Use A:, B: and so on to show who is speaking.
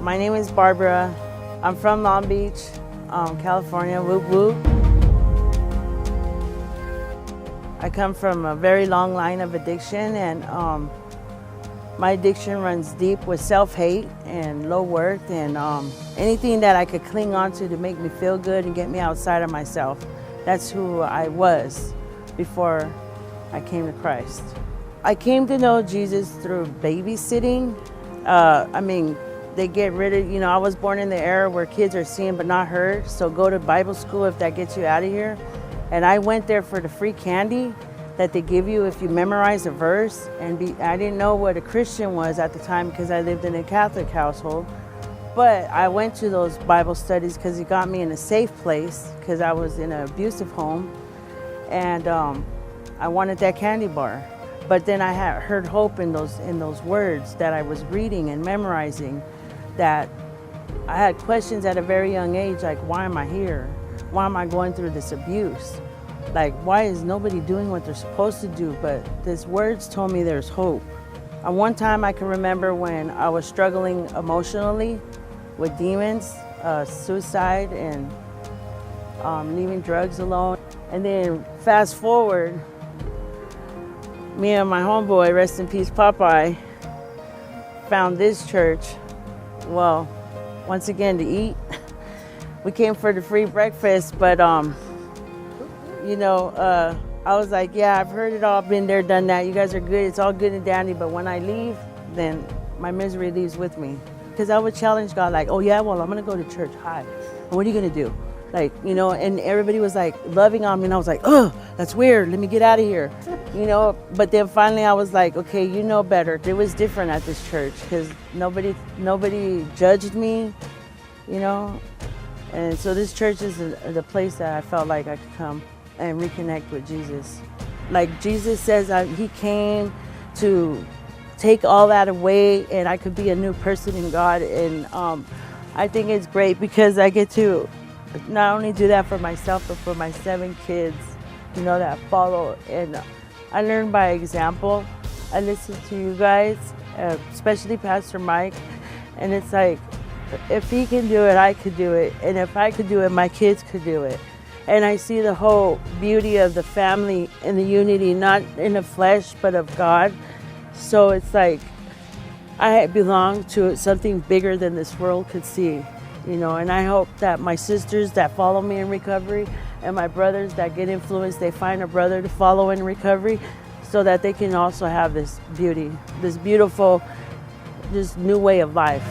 A: My name is Barbara. I'm from Long Beach, California, whoop whoop. I come from a very long line of addiction, and my addiction runs deep with self-hate and low worth and anything that I could cling on to make me feel good and get me outside of myself. That's who I was before I came to Christ. I came to know Jesus through babysitting. They get rid of, I was born in the era where kids are seen but not heard, so go to Bible school if that gets you out of here. And I went there for the free candy that they give you if you memorize a verse. I didn't know what a Christian was at the time because I lived in a Catholic household. But I went to those Bible studies because it got me in a safe place because I was in an abusive home. And I wanted that candy bar. But then I had heard hope in those words that I was reading and memorizing, that I had questions at a very young age, like, why am I here? Why am I going through this abuse? Like, why is nobody doing what they're supposed to do? But these words told me there's hope. One time I can remember when I was struggling emotionally with demons, suicide, and leaving drugs alone. And then fast forward, me and my homeboy, rest in peace Popeye, found this church. Well, once again, to eat. We came for the free breakfast, but I was like, yeah, I've heard it all, been there, done that. You guys are good, it's all good and dandy, but when I leave, then my misery leaves with me. Because I would challenge God, like, oh yeah, well, I'm gonna go to church, hi. And what are you gonna do? Like, and everybody was like loving on me, and I was like, oh, that's weird, let me get out of here. But then finally I was like, okay, you know better. It was different at this church because nobody judged me, And so this church is the place that I felt like I could come and reconnect with Jesus. Like Jesus says, he came to take all that away and I could be a new person in God. And I think it's great because I get to not only do that for myself, but for my 7 kids, that follow. And I learned by example. I listen to you guys, especially Pastor Mike, and it's like, if he can do it, I could do it. And if I could do it, my kids could do it. And I see the whole beauty of the family and the unity, not in the flesh, but of God. So it's like, I belong to something bigger than this world could see, and I hope that my sisters that follow me in recovery and my brothers that get influenced, they find a brother to follow in recovery so that they can also have this beauty, this beautiful, this new way of life.